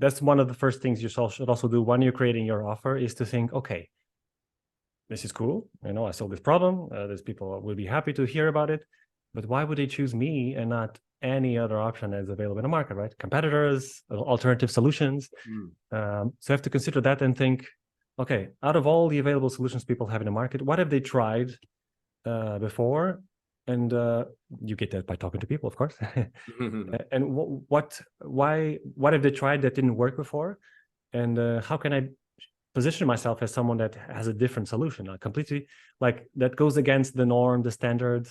that's one of the first things you should also do when you're creating your offer, is to think, okay, this is cool. I solved this problem. There's people will be happy to hear about it, but why would they choose me and not any other option that's available in the market, right? Competitors, alternative solutions. So you have to consider that and think, okay, out of all the available solutions people have in the market, what have they tried before? And you get that by talking to people, of course. And what have they tried that didn't work before? And how can I position myself as someone that has a different solution, completely like that goes against the norm, the standard,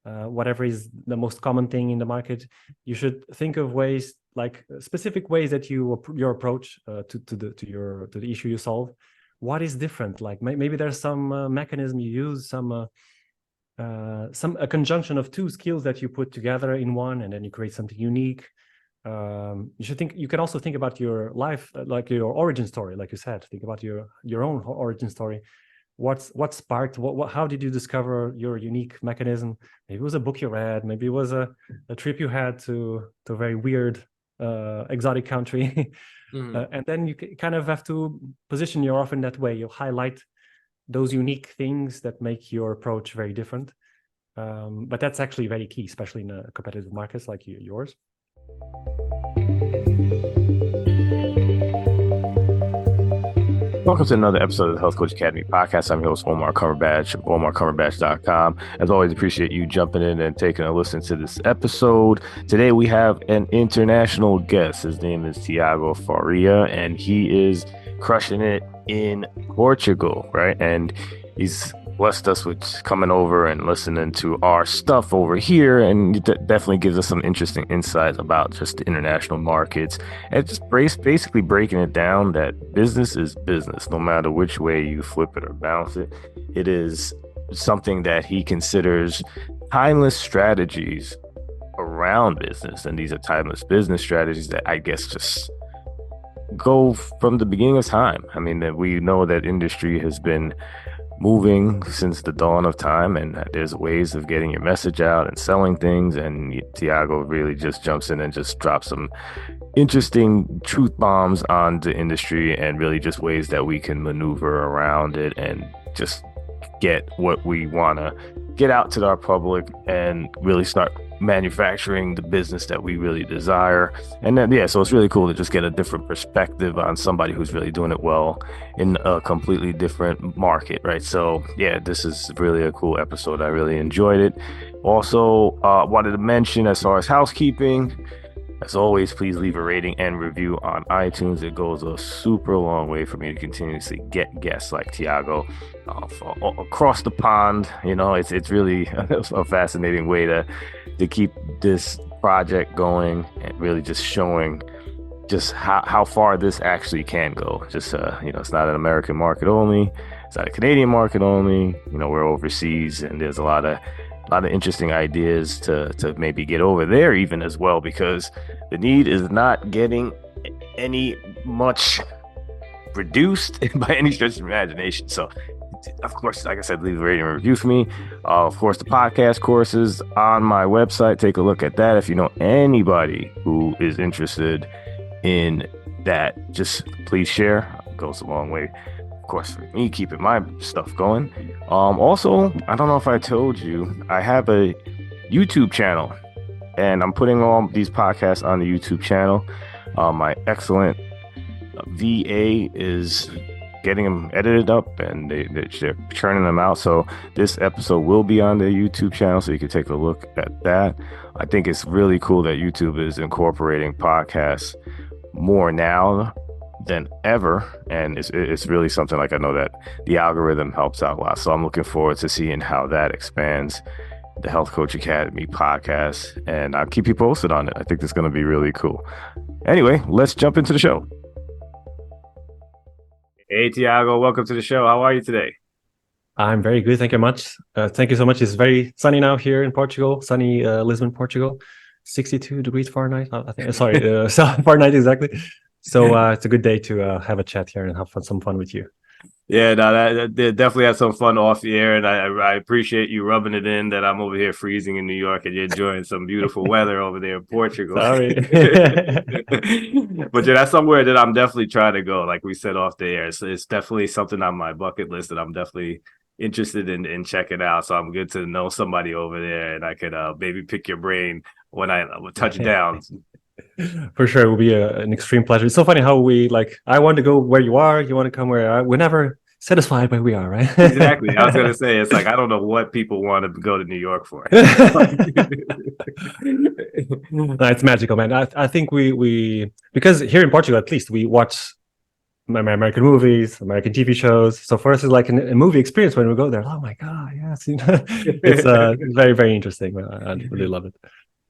whatever is the most common thing in the market. You should think of ways, like specific ways that your approach to the issue you solve. What is different? Like maybe there's some mechanism you use, a conjunction of two skills that you put together in one, and then you create something unique. You can also think about your life, like your origin story, like you said. Think about your own origin story. What sparked? How did you discover your unique mechanism? Maybe it was a book you read. Maybe it was a trip you had to a very weird, exotic country. And then you kind of have to position your offer in that way. You highlight those unique things that make your approach very different. But that's actually very key, especially in competitive markets like yours. Welcome to another episode of the Health Coach Academy podcast. I'm your host, Omar Cumberbatch of OmarCumberbatch.com. As always, appreciate you jumping in and taking a listen to this episode. Today, we have an international guest. His name is Tiago Faria, and he is crushing it in Portugal, right? And he's blessed us with coming over and listening to our stuff over here, and it definitely gives us some interesting insights about just the international markets, and just basically breaking it down that business is business, no matter which way you flip it or bounce it. It is something that he considers timeless strategies around business, and these are timeless business strategies that I guess just go from the beginning of time. I mean, that we know that industry has been moving since the dawn of time, and there's ways of getting your message out and selling things, and Tiago really just jumps in and just drops some interesting truth bombs on the industry, and really just ways that we can maneuver around it and just get what we want to get out to our public and really start manufacturing the business that we really desire. And then so it's really cool to just get a different perspective on somebody who's really doing it well in a completely different market, right? So this is really a cool episode. I really enjoyed it. Also, wanted to mention, as far as housekeeping, as always, please leave a rating and review on iTunes. It goes a super long way for me to continuously get guests like Tiago across the pond. It's really a fascinating way to keep this project going, and really just showing just how far this actually can go. Just it's not an American market only, it's not a Canadian market only. We're overseas, and there's a lot of interesting ideas to maybe get over there even as well, because the need is not getting any much reduced by any stretch of imagination. So of course, like I said, leave a rating and review for me. Of course, the podcast courses on my website, take a look at that. If you know anybody who is interested in that, just please share. It goes a long way, of course, for me keeping my stuff going. Also, I don't know if I told you, I have a YouTube channel, and I'm putting all these podcasts on the YouTube channel. My excellent VA is getting them edited up, and they're churning them out. So this episode will be on the YouTube channel, so you can take a look at that. I think it's really cool that YouTube is incorporating podcasts more now than ever, and it's really something, like, I know that the algorithm helps out a lot, so I'm looking forward to seeing how that expands the Health Coach Academy podcast, and I'll keep you posted on it. I think it's going to be really cool. Anyway, let's jump into the show. Hey, Tiago, welcome to the show. How are you today? I'm very good. Thank you much. Thank you so much. It's very sunny now here in Portugal, sunny Lisbon, Portugal, 62 degrees Fahrenheit. I think, sorry, Fahrenheit exactly. So it's a good day to have a chat here and have some fun with you. Yeah, no, that definitely had some fun off the air, and I appreciate you rubbing it in that I'm over here freezing in New York and you're enjoying some beautiful weather over there in Portugal. Sorry. But yeah, that's somewhere that I'm definitely trying to go. Like we said off the air, it's definitely something on my bucket list that I'm definitely interested in checking out. So I'm good to know somebody over there, and I could maybe pick your brain when I touch down. For sure, it will be an extreme pleasure. It's so funny how I want to go where you are, you want to come where we're never satisfied where we are, right? Exactly. I was gonna say it's like I don't know what people want to go to New York for. No, it's magical, man. I think we because here in Portugal at least we watch American movies, American TV shows. So for us, it's like a movie experience when we go there. Oh my god, yes, it's very very interesting. I really love it.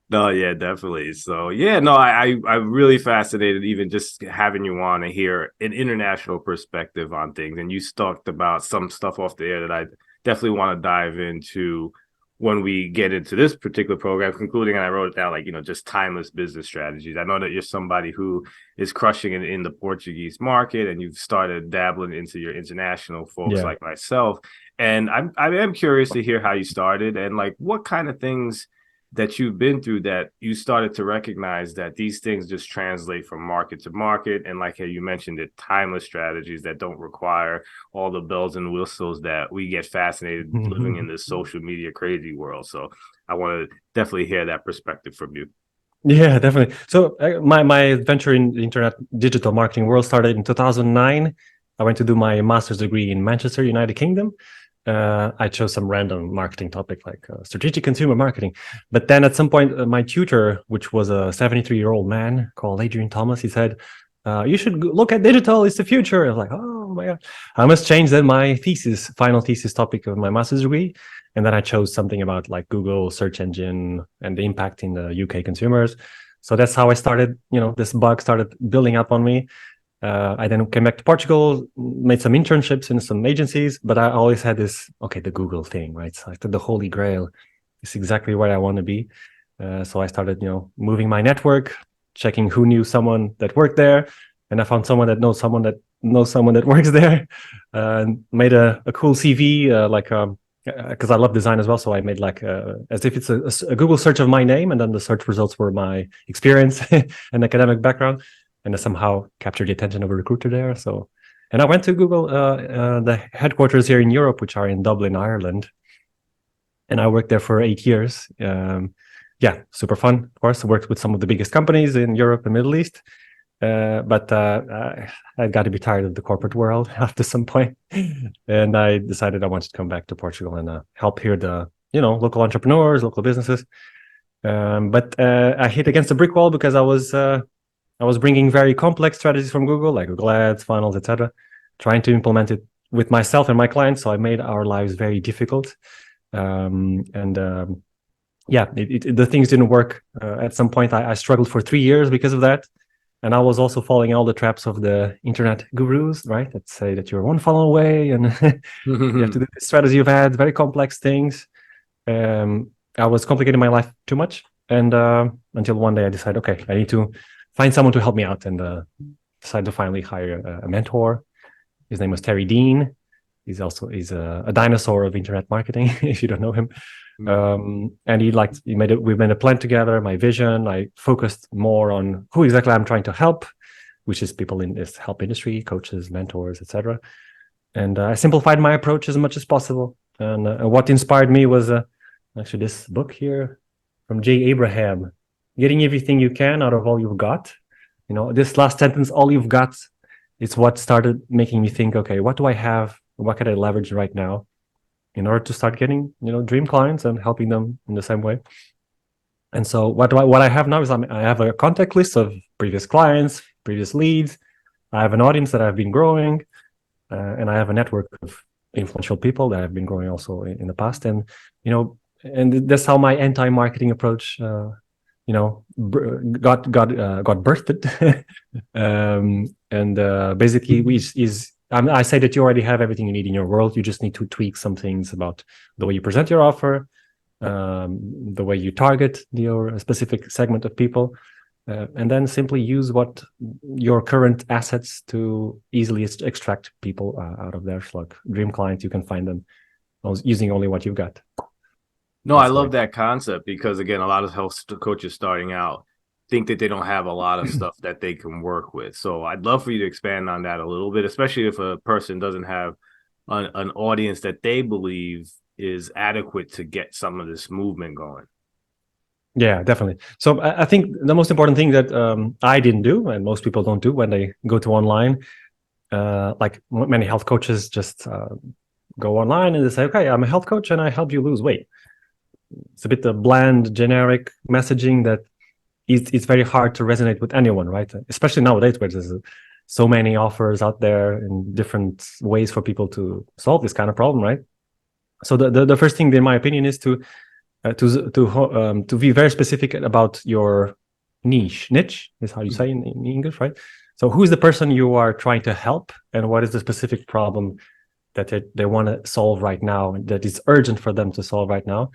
No, yeah, definitely. So yeah, no, I'm really fascinated even just having you on and hear an international perspective on things. And you talked about some stuff off the air that I definitely want to dive into when we get into this particular program, concluding, and I wrote it down, like, just timeless business strategies. I know that you're somebody who is crushing it in the Portuguese market, and you've started dabbling into your international folks like myself. And I am curious to hear how you started and like what kind of things that you've been through that you started to recognize that these things just translate from market to market. And like how you mentioned it, timeless strategies that don't require all the bells and whistles that we get fascinated living in this social media crazy world. So I want to definitely hear that perspective from you. Yeah, definitely. So my adventure in the internet digital marketing world started in 2009. I went to do my master's degree in Manchester, United Kingdom. I chose some random marketing topic like strategic consumer marketing. But then at some point, my tutor, which was a 73-year-old man called Adrian Thomas, he said, you should look at digital. It's the future. I was like, oh my God. I must change then my final thesis topic of my master's degree. And then I chose something about like Google search engine and the impact in the UK consumers. So that's how I started, this bug started building up on me. I then came back to Portugal, made some internships in some agencies, but I always had this, the Google thing, right? So I thought the holy grail is exactly where I want to be. So I started, moving my network, checking who knew someone that worked there. And I found someone that knows someone that knows someone that works there, and made a cool CV, because I love design as well. So I made as if it's a Google search of my name, and then the search results were my experience and academic background. And I somehow captured the attention of a recruiter there. So, and I went to Google, the headquarters here in Europe, which are in Dublin, Ireland. And I worked there for 8 years. Super fun, of course. I worked with some of the biggest companies in Europe and Middle East. But I got to be tired of the corporate world after some point. And I decided I wanted to come back to Portugal and help here the, local entrepreneurs, local businesses. But I hit against a brick wall because I was bringing very complex strategies from Google, like Google Ads, funnels, etc., trying to implement it with myself and my clients. So I made our lives very difficult. The things didn't work. At some point, I struggled for 3 years because of that. And I was also falling in all the traps of the internet gurus, right? That say that you're one funnel away and you have to do this strategy of ads, very complex things. I was complicating my life too much. And until one day I decided, okay, I need to find someone to help me out, and decided to finally hire a mentor. His name was Terry Dean. He's a dinosaur of internet marketing, if you don't know him. And we made a plan together, my vision. I focused more on who exactly I'm trying to help, which is people in this help industry, coaches, mentors, etc. And I simplified my approach as much as possible. And what inspired me was actually this book here from Jay Abraham, Getting Everything You Can Out of All You've Got. This last sentence, all you've got, it's what started making me think, okay, what do I have? What can I leverage right now in order to start getting, dream clients and helping them in the same way? And so what I have now is I have a contact list of previous clients, previous leads. I have an audience that I've been growing, and I have a network of influential people that I've been growing also in the past. And, and that's how my anti-marketing approach got birthed. Basically I say that you already have everything you need in your world. You just need to tweak some things about the way you present your offer, the way you target your specific segment of people, and then simply use what your current assets to easily extract people out of there. So like dream clients, you can find them using only what you've got. No, I love that concept because, again, a lot of health coaches starting out think that they don't have a lot of stuff that they can work with. So I'd love for you to expand on that a little bit, especially if a person doesn't have an audience that they believe is adequate to get some of this movement going. Yeah, definitely. So I think the most important thing that I didn't do, and most people don't do when they go to online, like many health coaches just go online and they say, okay, I'm a health coach and I help you lose weight. It's a bit of bland, generic messaging that it's very hard to resonate with anyone, right? Especially nowadays where there's so many offers out there in different ways for people to solve this kind of problem, right? So the first thing, in my opinion, is to be very specific about your niche. Niche is how you say in English, right? So who is the person you are trying to help, and what is the specific problem that they want to solve right now, that is urgent for them to solve right now?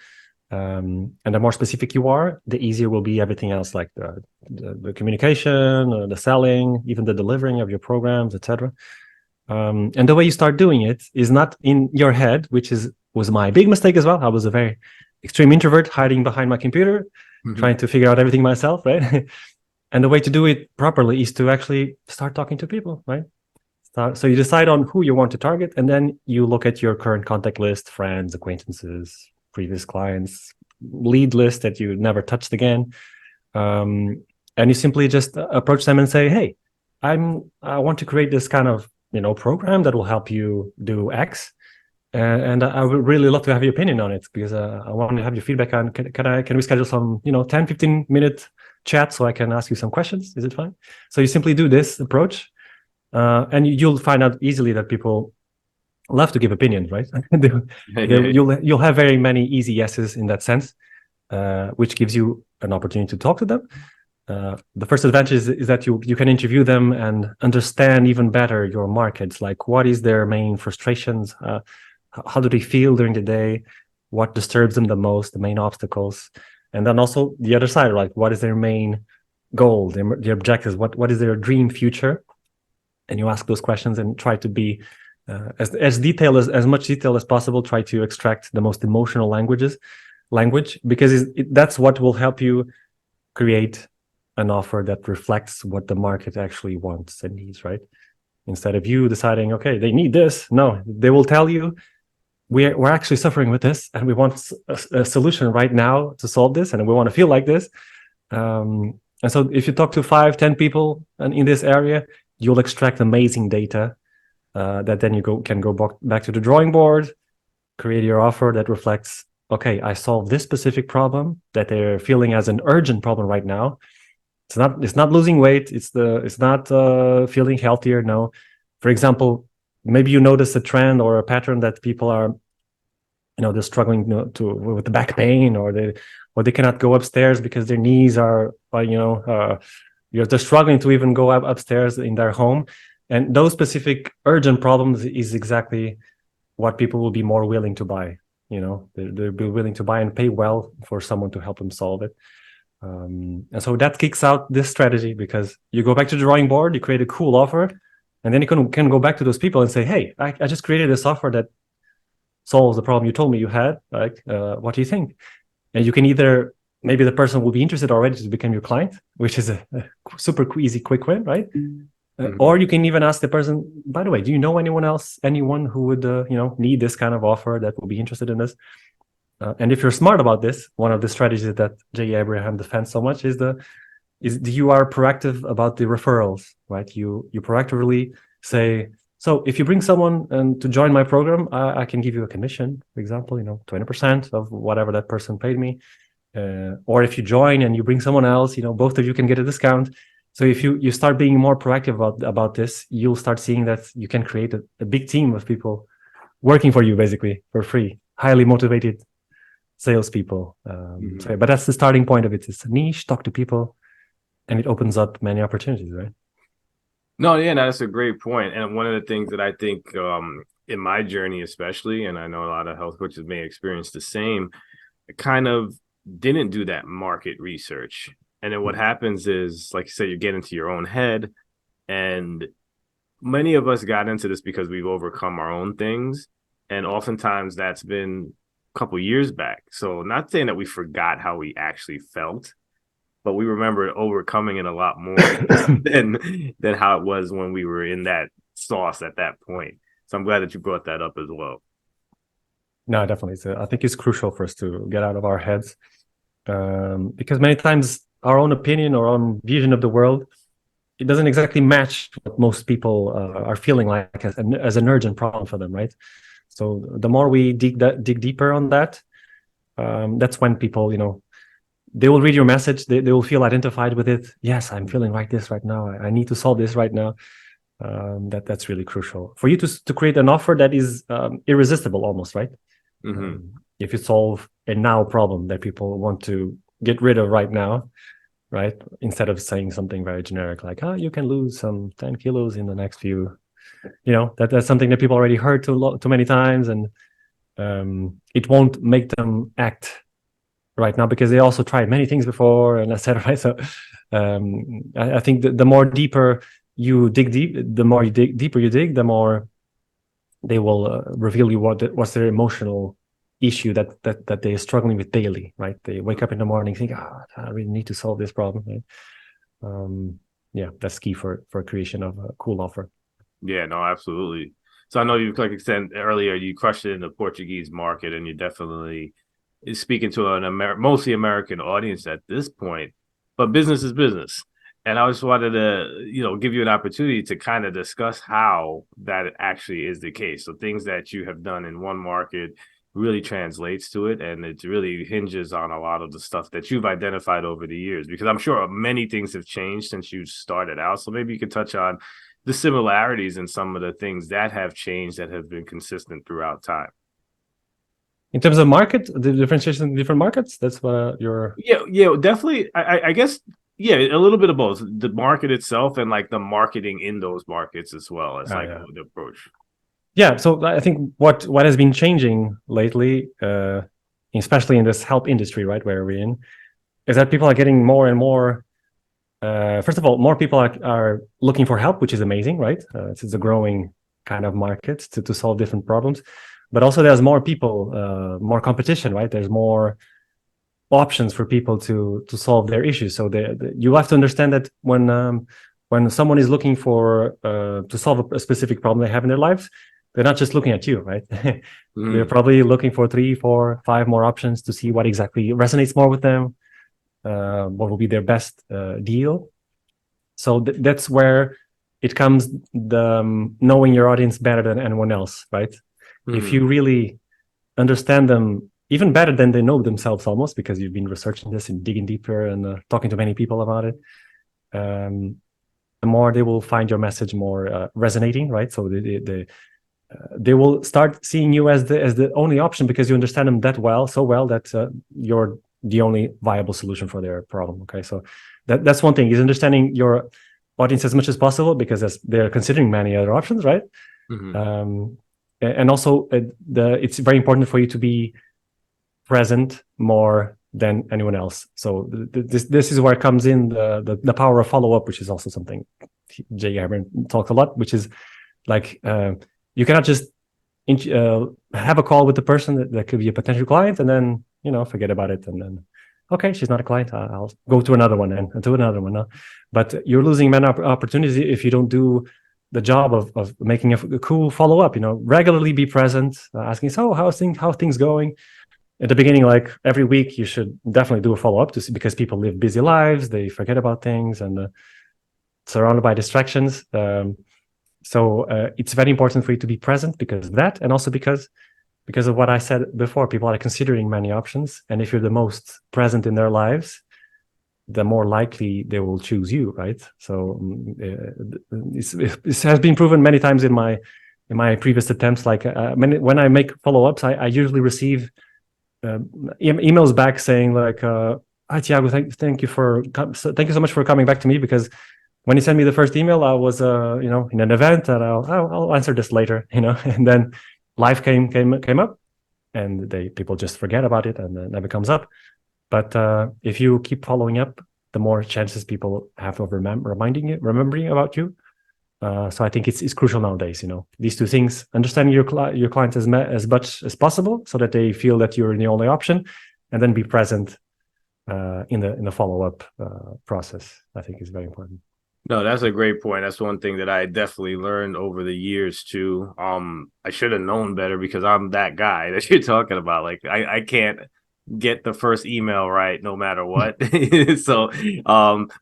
And the more specific you are, the easier will be everything else, like the communication, the selling, even the delivering of your programs, etc. And the way you start doing it is not in your head, which was my big mistake as well. I was a very extreme introvert, hiding behind my computer, trying to figure out everything myself, right? And the way to do it properly is to actually start talking to people, right? So you decide on who you want to target, and then you look at your current contact list, friends, acquaintances, previous clients, lead list that you never touched again. And you simply just approach them and say, hey, I want to create this kind of program that will help you do X. And I would really love to have your opinion on it, because I want to have your feedback on, can we schedule some 10-15 minute chat so I can ask you some questions? Is it fine? So you simply do this approach, and you'll find out easily that people love to give opinions, right? You'll have very many easy yeses in that sense, which gives you an opportunity to talk to them. The first advantage is that you can interview them and understand even better your markets, like what is their main frustrations, how do they feel during the day, what disturbs them the most, the main obstacles, and then also the other side, like what is their main goal, their objectives, what is their dream future, and you ask those questions and try to be as much detail as possible. Try to extract the most emotional language, because that's what will help you create an offer that reflects what the market actually wants and needs, right? Instead of you deciding, okay, they need this. No, they will tell you, we're actually suffering with this, and we want a solution right now to solve this, and we want to feel like this. And so if you talk to 5-10 people in this area, you'll extract amazing data that then you can go back to the drawing board, create your offer that reflects, okay, I solved this specific problem that they're feeling as an urgent problem right now. It's not losing weight. It's not feeling healthier. No. For example, maybe you notice a trend or a pattern that people are, they're struggling with the back pain, or they cannot go upstairs because their knees are, they're struggling to even go upstairs in their home. And those specific urgent problems is exactly what people will be more willing to buy. They'll be willing to buy and pay well for someone to help them solve it. And so that kicks out this strategy, because you go back to the drawing board, you create a cool offer, and then you can go back to those people and say, hey, I just created this offer that solves the problem you told me you had. Like, what do you think? And you can either, maybe the person will be interested already to become your client, which is a super easy, quick win, right? Or you can even ask the person, by the way, do you know anyone who would need this kind of offer, that will be interested in this? And if you're smart about this, one of the strategies that J. Abraham defends so much is you are proactive about the referrals, right? You proactively say, so if you bring someone to join my program, I can give you a commission, for example, 20% of whatever that person paid me. Or if you join and you bring someone else, both of you can get a discount. So if you start being more proactive about this, you'll start seeing that you can create a big team of people working for you, basically for free, highly motivated salespeople. But that's the starting point of it. It's a niche, talk to people, and it opens up many opportunities, right? No, yeah, that's a great point. And one of the things that I think in my journey, especially, and I know a lot of health coaches may experience the same, I kind of didn't do that market research. And then what happens is, like you said, you get into your own head. And many of us got into this because we've overcome our own things. And oftentimes that's been a couple years back. So not saying that we forgot how we actually felt, but we remember overcoming it a lot more than how it was when we were in that sauce at that point. So I'm glad that you brought that up as well. No, definitely. So I think it's crucial for us to get out of our heads, because many times our own opinion or own vision of the world, it doesn't exactly match what most people are feeling like as an urgent problem for them, right? So the more we dig deeper on that, that's when people, they will read your message. They will feel identified with it. Yes, I'm feeling like this right now. I need to solve this right now. That's really crucial for you to create an offer that is irresistible almost, right? If you solve a now problem that people want to get rid of right now, right? Instead of saying something very generic like, you can lose some 10 kilos in the next few, that's something that people already heard too many times, and it won't make them act right now because they also tried many things before and etc. Right? So I think the more deeper you dig the more deeper you dig, the more they will reveal you what's their emotional issue that they're struggling with daily, right? They wake up in the morning, think, I really need to solve this problem. Right? That's key for creation of a cool offer. Yeah, no, absolutely. So I know you, like you said earlier, you crushed it in the Portuguese market, and you definitely is speaking to an mostly American audience at this point. But business is business. And I just wanted to, give you an opportunity to kind of discuss how that actually is the case. So things that you have done in one market really translates to it, and it really hinges on a lot of the stuff that you've identified over the years, because I'm sure many things have changed since you started out. So maybe you could touch on the similarities and some of the things that have changed that have been consistent throughout time. In terms of market, the differentiation in different markets, that's what you're... Yeah, definitely. I guess, yeah, a little bit of both. The market itself and like the marketing in those markets as well as the approach. Yeah, so I think what has been changing lately, especially in this help industry, right, where we're in, is that people are getting more and more... first of all, more people are looking for help, which is amazing, right? It's a growing kind of market to solve different problems. But also there's more people, more competition, right? There's more options for people to solve their issues. So you have to understand that when someone is looking for to solve a specific problem they have in their lives, they're not just looking at you, right? They're probably looking for 3, 4, 5 more options to see what exactly resonates more with them, what will be their best deal. So that's where it comes, the knowing your audience better than anyone else, right? If you really understand them even better than they know themselves, almost, because you've been researching this and digging deeper and talking to many people about it, the more they will find your message more resonating, right? So they will start seeing you as the only option because you understand them so well that you're the only viable solution for their problem. Okay, so that's one thing, is understanding your audience as much as possible, because they're considering many other options, right? And also it's very important for you to be present more than anyone else. So this is where comes in the power of follow-up, which is also something Jay Gabbard talks a lot, which is like you cannot just have a call with the person that could be a potential client and then forget about it, and then okay, she's not a client, I'll go to another one and to another one. No? But you're losing many opportunities if you don't do the job of making a cool follow-up. Regularly be present, asking, so how's things going? At the beginning, like every week, you should definitely do a follow-up because people live busy lives, they forget about things, and surrounded by distractions. So it's very important for you to be present because of that, and also because of what I said before. People are considering many options, and if you're the most present in their lives, the more likely they will choose you, right? So it has been proven many times in my previous attempts. Like when I make follow-ups, I usually receive emails back saying like, "Hi Tiago, thank you so much for coming back to me, because when you sent me the first email, I was in an event, and I'll answer this later, and then life came up, and people just forget about it, and it never comes up. But if you keep following up, the more chances people have of remembering about you. So I think it's crucial nowadays. These two things: understanding your client as much as possible, so that they feel that you're the only option, and then be present in the follow-up process. I think is very important. No, that's a great point. That's one thing that I definitely learned over the years too. I should have known better because I'm that guy that you're talking about. Like I can't get the first email right no matter what. So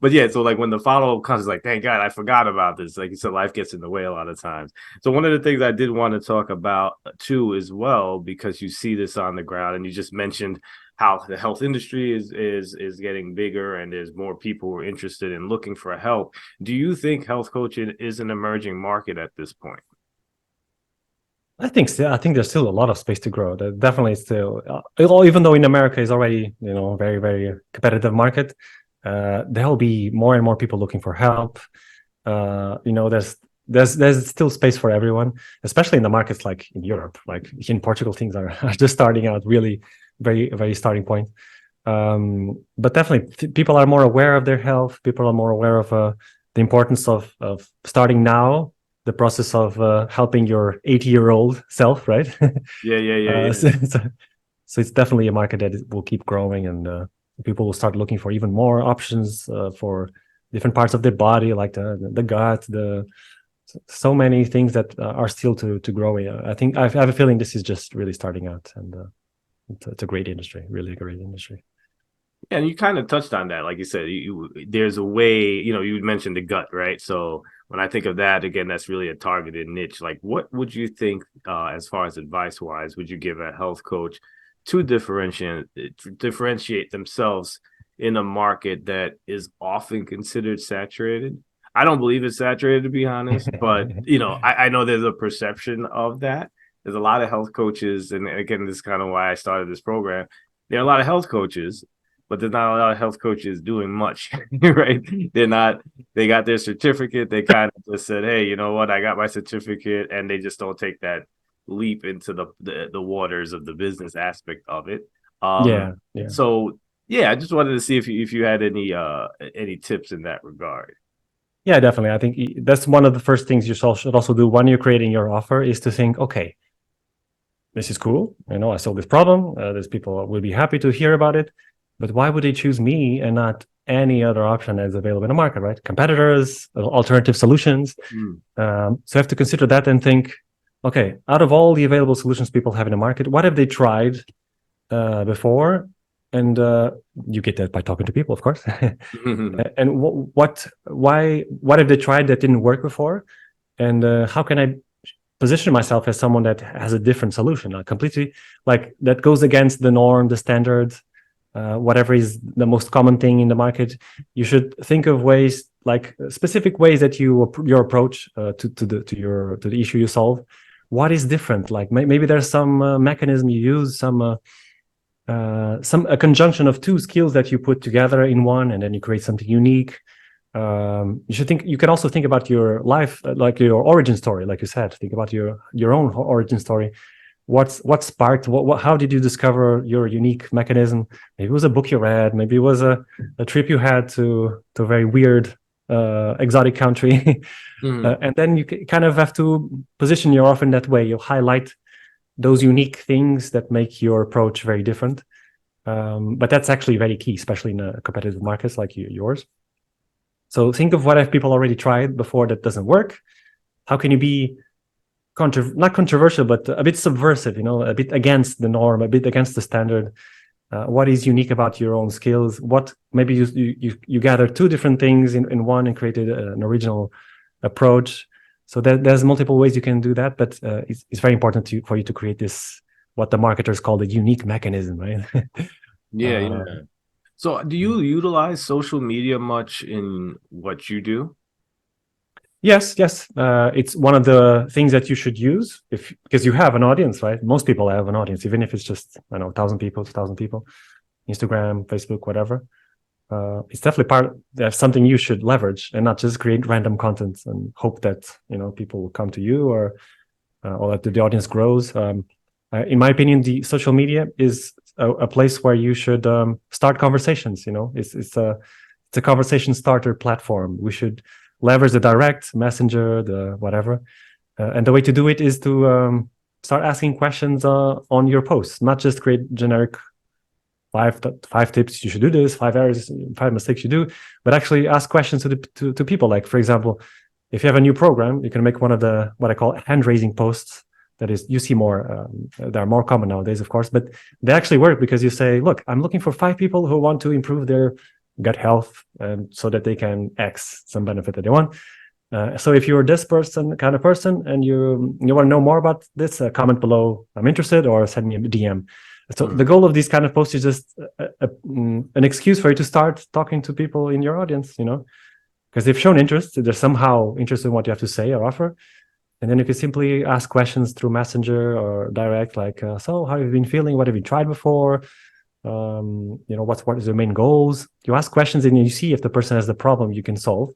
but yeah, so like when the follow-up comes, it's like, thank God I forgot about this. Like you said, life gets in the way a lot of times. So one of the things I did want to talk about too as well, because you see this on the ground, and you just mentioned how the health industry is getting bigger and there's more people who are interested in looking for help. Do you think health coaching is an emerging market at this point? I think so. I think there's still a lot of space to grow. There definitely still, even though in America is already very very competitive market, there will be more and more people looking for help. There's still space for everyone, especially in the markets like in Europe. Like in Portugal, things are just starting out really very very starting point. But definitely people are more aware of their health. People are more aware of the importance of starting now, the process of helping your 80-year-old self, right? Yeah. So it's definitely a market that will keep growing, and people will start looking for even more options for different parts of their body, like the gut, so many things that are still to grow. I think I have a feeling this is just really starting out, and it's a great industry, really great industry. And you kind of touched on that. Like you said, there's a way, you mentioned the gut, right? So when I think of that, again, that's really a targeted niche. Like, what would you think, as far as advice wise, would you give a health coach to differentiate themselves in a market that is often considered saturated? I don't believe it's saturated, to be honest, but I know there's a perception of that. There's a lot of health coaches, and again, this is kind of why I started this program. There are a lot of health coaches, but there's not a lot of health coaches doing much, right? They got their certificate. They kind of just said, hey, you know what? I got my certificate, and they just don't take that leap into the waters of the business aspect of it. Yeah. So yeah, I just wanted to see if you had any tips in that regard. Yeah, definitely. I think that's one of the first things you should also do when you're creating your offer, is to think, okay, this is cool. I solved this problem. There's people will be happy to hear about it, but why would they choose me and not any other option that's available in the market, right? Competitors, alternative solutions. So you have to consider that and think, okay, out of all the available solutions people have in the market, what have they tried before? And you get that by talking to people, of course. And what have they tried that didn't work before? And how can I position myself as someone that has a different solution, completely like that goes against the norm, the standards, whatever is the most common thing in the market? You should think of ways, like specific ways that your approach to the issue you solve. What is different? Like maybe there's some mechanism you use, a conjunction of two skills that you put together in one, and then you create something unique. You can also think about your life, like your origin story, like you said. Think about your own origin story. What sparked, how did you discover your unique mechanism? Maybe it was a book you read, maybe it was a trip you had to a very weird exotic country. And then you kind of have to position your offer in that way. You highlight those unique things that make your approach very different. But that's actually very key, especially in competitive markets like yours. So think of what have people already tried before that doesn't work. How can you be not controversial, but a bit subversive, a bit against the norm, a bit against the standard? What is unique about your own skills? What maybe you gather two different things in one and created an original approach. So there's multiple ways you can do that, but it's very important for you to create this, what the marketers call the unique mechanism, right? Yeah. So do you utilize social media much in what you do? Yes. It's one of the things that you should use because you have an audience, right? Most people have an audience, even if it's just, 1,000 people, 2,000 people, Instagram, Facebook, whatever. It's definitely there's something you should leverage and not just create random content and hope that, people will come to you or that the audience grows. In my opinion, the social media is a place where you should start conversations. It's It's a conversation starter platform. We should leverage the direct messenger, the whatever. And the way to do it is to start asking questions on your posts, not just create generic five tips you should do this, 5 errors, 5 mistakes you do, but actually ask questions to people. Like, for example, if you have a new program, you can make one of the what I call hand raising posts. That is, you see more, they're more common nowadays, of course, but they actually work because you say, look, I'm looking for 5 people who want to improve their gut health so that they can X some benefit that they want. So if you're this kind of person and you want to know more about this, comment below, I'm interested, or send me a DM. So the goal of these kind of posts is just an excuse for you to start talking to people in your audience, because they've shown interest, they're somehow interested in what you have to say or offer. And then you can simply ask questions through Messenger or direct, like, so how have you been feeling? What have you tried before? What is your main goals? You ask questions and you see if the person has the problem you can solve.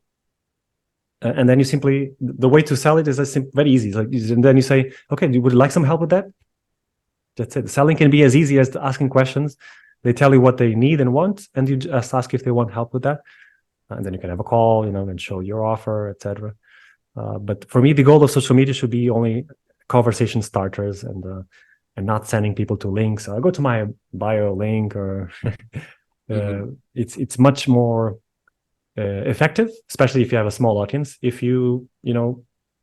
And then you simply, the way to sell it is very easy. And then you say, okay, would you like some help with that? That's it. Selling can be as easy as asking questions. They tell you what they need and want, and you just ask if they want help with that. And then you can have a call, and show your offer, etc. But for me, the goal of social media should be only conversation starters and not sending people to links. Go to my bio link, or it's much more effective, especially if you have a small audience. If you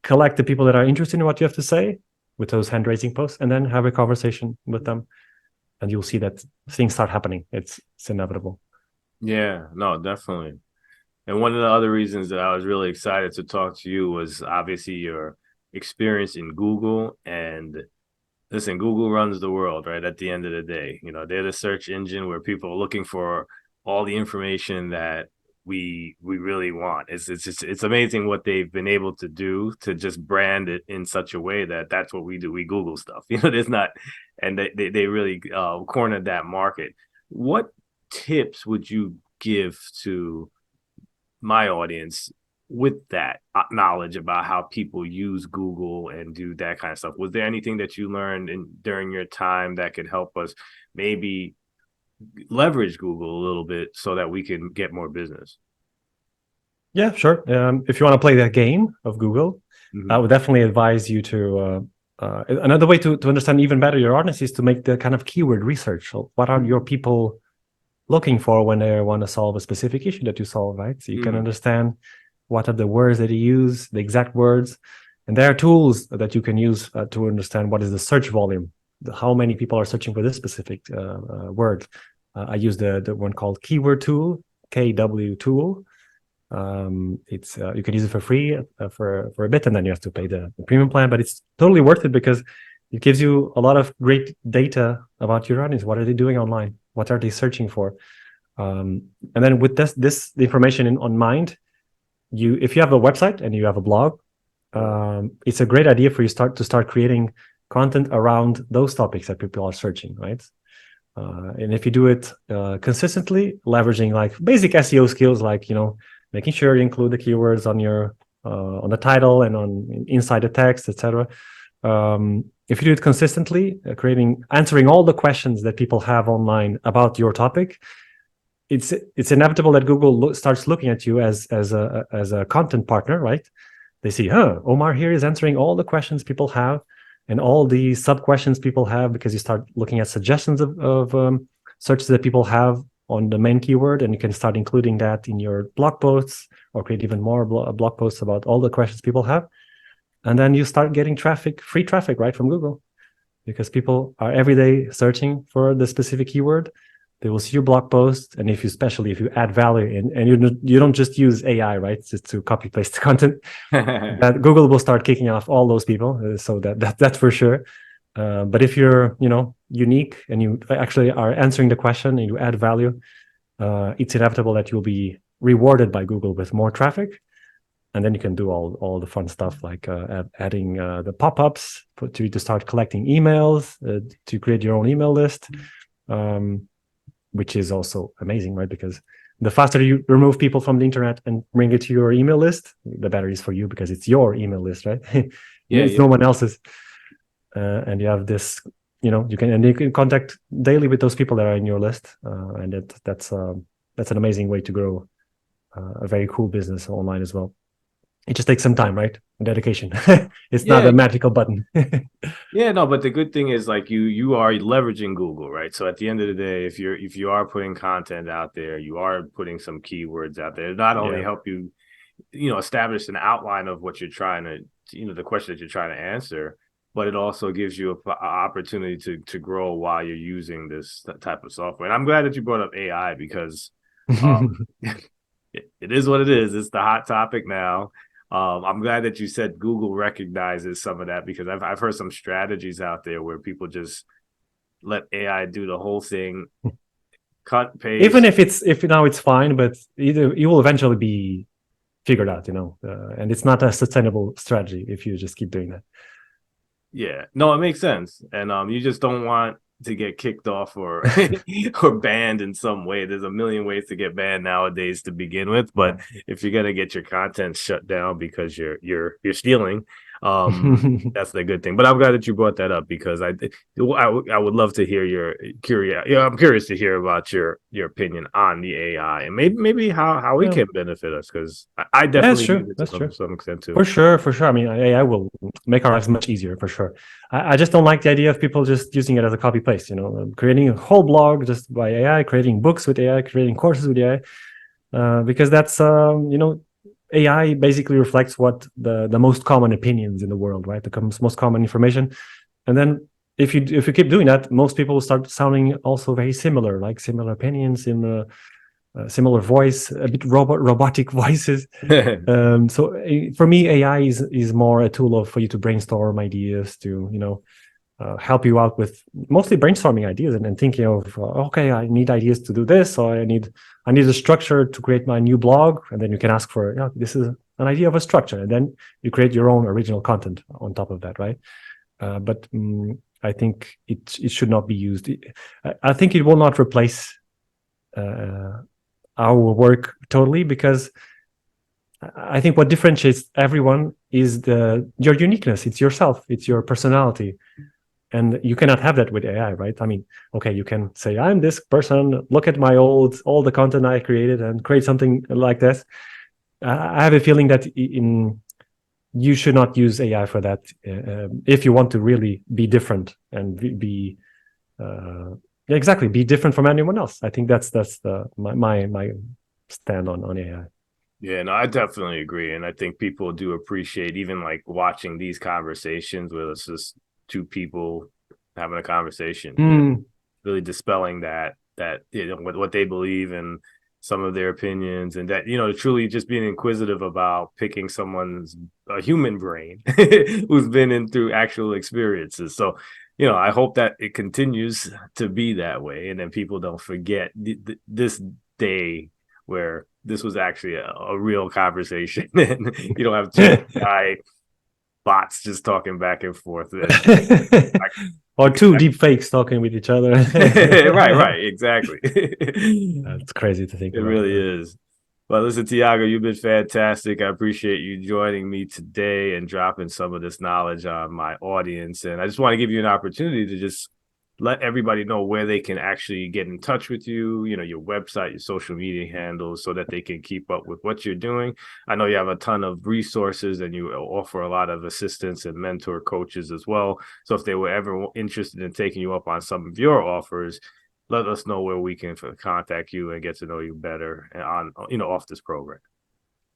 collect the people that are interested in what you have to say with those hand raising posts, and then have a conversation with them, and you'll see that things start happening. It's inevitable. Yeah, no, definitely. And one of the other reasons that I was really excited to talk to you was obviously your experience in Google. And listen, Google runs the world, right? At the end of the day, they're the search engine where people are looking for all the information that we really want. It's amazing what they've been able to do to just brand it in such a way that that's what we do. We Google stuff. There's not, and they really cornered that market. What tips would you give to my audience with that knowledge about how people use Google and do that kind of stuff? Was there anything that you learned during your time that could help us maybe leverage Google a little bit so that we can get more business? Yeah, sure. If you want to play that game of Google, I would definitely advise you to another way to understand even better your audience is to make the kind of keyword research. So what are your people looking for when they want to solve a specific issue that you solve, right? So you can understand what are the words that you use, the exact words. And there are tools that you can use to understand what is the search volume, how many people are searching for this specific word. I use the one called Keyword Tool, KW Tool. It's you can use it for free for a bit, and then you have to pay the premium plan, but it's totally worth it because it gives you a lot of great data about your audience. What are they doing online? What are they searching for? And then with this information on mind, if you have a website and you have a blog, it's a great idea for you to start creating content around those topics that people are searching, right? And if you do it consistently, leveraging like basic SEO skills, like making sure you include the keywords on the title and on inside the text, etc. If you do it consistently, answering all the questions that people have online about your topic, it's inevitable that Google starts looking at you as a content partner, right? They see, Omar here is answering all the questions people have and all the sub questions people have, because you start looking at suggestions of searches that people have on the main keyword, and you can start including that in your blog posts or create even more blog posts about all the questions people have. And then you start getting free traffic, right, from Google, because people are every day searching for the specific keyword. They will see your blog post, and especially if you add value and you don't just use AI, right, just to copy paste the content, that Google will start kicking off all those people. So that's for sure. But if you're unique and you actually are answering the question and you add value, it's inevitable that you'll be rewarded by Google with more traffic. And then you can do all the fun stuff like adding the pop-ups to start collecting emails, to create your own email list, which is also amazing, right? Because the faster you remove people from the internet and bring it to your email list, the better it is for you, because it's your email list, right? It's no one else's. And you have this, you can contact daily with those people that are in your list, and that's an amazing way to grow a very cool business online as well. It just takes some time, right? And dedication. It's not Yeah. a magical button. Yeah, no, but the good thing is like you are leveraging Google, right? So at the end of the day, if you are putting content out there, you are putting some keywords out there. Not only Yeah. help you, establish an outline of what you're trying to, the question that you're trying to answer, but it also gives you a opportunity to grow while you're using this type of software. And I'm glad that you brought up AI because it is what it is. It's the hot topic now. I'm glad that you said Google recognizes some of that because I've heard some strategies out there where people just let AI do the whole thing, cut, paste. Even if now it's fine, but it will eventually be figured out, and it's not a sustainable strategy if you just keep doing that. Yeah, no, it makes sense, and you just don't want to get kicked off or or banned in some way. There's a million ways to get banned nowadays to begin with, but if you're gonna get your content shut down because you're stealing, that's the good thing. But I'm glad that you brought that up because I would love to hear your I'm curious to hear about your opinion on the AI and maybe how it can benefit us because I definitely use it to some extent too. For sure. I mean, AI will make our lives much easier for sure. I just don't like the idea of people just using it as a copy paste. Creating a whole blog just by AI, creating books with AI, creating courses with AI, because that's AI basically reflects what the most common opinions in the world, right? The most common information, and then if you keep doing that, most people will start sounding also very similar, like similar opinions, similar voice, a bit robotic voices. So for me, AI is more a tool for you to brainstorm ideas, to help you out with mostly brainstorming ideas and thinking of okay, I need ideas to do this, or I need a structure to create my new blog, and then you can ask for this is an idea of a structure, and then you create your own original content on top of that, right? But I think it should not be used. I think it will not replace our work totally, because I think what differentiates everyone is your uniqueness. It's yourself. It's your personality. And you cannot have that with AI, right? I mean, okay, you can say, I'm this person, look at all the content I created and create something like this. I have a feeling that you should not use AI for that if you want to really be different and be different from anyone else. I think that's my stand on AI. Yeah, no, I definitely agree. And I think people do appreciate even like watching these conversations where it's just two people having a conversation, really dispelling that what they believe and some of their opinions, and that truly just being inquisitive about picking someone's human brain who's been through actual experiences. So I hope that it continues to be that way, and then people don't forget this day where this was actually a real conversation, and you don't have two bots just talking back and forth. Or two deep fakes talking with each other. right, exactly. That's crazy to think about. It really is. Well, listen, Tiago, you've been fantastic. I appreciate you joining me today and dropping some of this knowledge on my audience. And I just want to give you an opportunity to just let everybody know where they can actually get in touch with you, your website, your social media handles, so that they can keep up with what you're doing. I know you have a ton of resources and you offer a lot of assistance and mentor coaches as well. So if they were ever interested in taking you up on some of your offers, let us know where we can contact you and get to know you better on, off this program.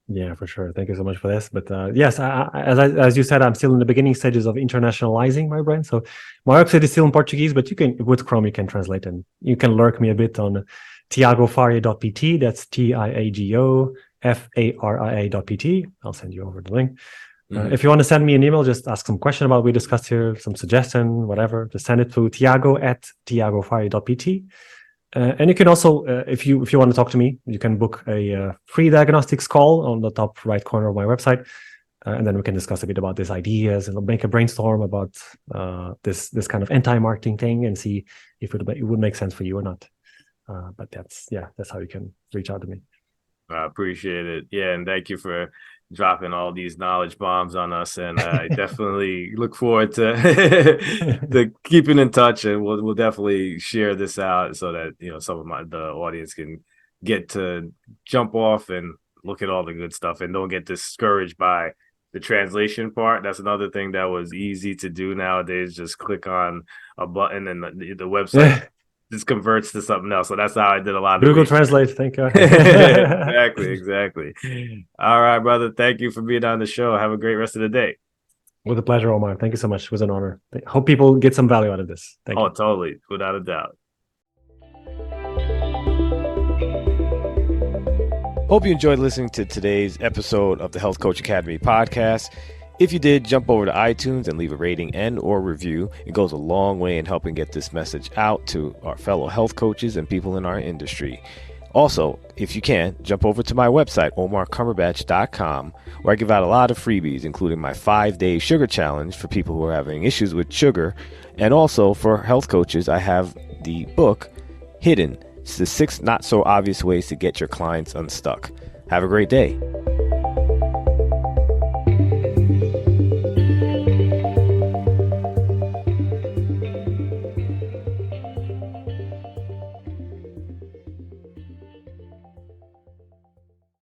Yeah, for sure. Thank you so much for this. But yes, as you said, I'm still in the beginning stages of internationalizing my brand. So my website is still in Portuguese, but with Chrome, you can translate, and you can lurk me a bit on tiagofaria.pt. That's TIAGOFARIA.pt. I'll send you over the link. If you want to send me an email, just ask some question about what we discussed here, some suggestion, whatever, just send it to tiago@tiagofaria.pt. And you can also, if you want to talk to me, you can book a free diagnostics call on the top right corner of my website, and then we can discuss a bit about these ideas and make a brainstorm about this kind of anti-marketing thing and see if it would make sense for you or not. But that's how you can reach out to me. I appreciate it. Yeah, and thank you for dropping all these knowledge bombs on us, and I definitely look forward to to keeping in touch, and we'll definitely share this out so that some of the audience can get to jump off and look at all the good stuff and don't get discouraged by the translation part. That's another thing that was easy to do nowadays. Just click on a button and the website just converts to something else. So that's how I did a lot of Google research. Translate, thank you. Exactly. All right, brother. Thank you for being on the show. Have a great rest of the day. With a pleasure, Omar. Thank you so much. It was an honor. Hope people get some value out of this. Thank you. Oh, totally. Without a doubt. Hope you enjoyed listening to today's episode of the Health Coach Academy podcast. If you did, jump over to iTunes and leave a rating and or review. It goes a long way in helping get this message out to our fellow health coaches and people in our industry. Also, if you can, jump over to my website, omarcumberbatch.com, where I give out a lot of freebies, including my 5-day sugar challenge for people who are having issues with sugar. And also for health coaches, I have the book, Hidden. It's the 6 not so obvious ways to get your clients unstuck. Have a great day.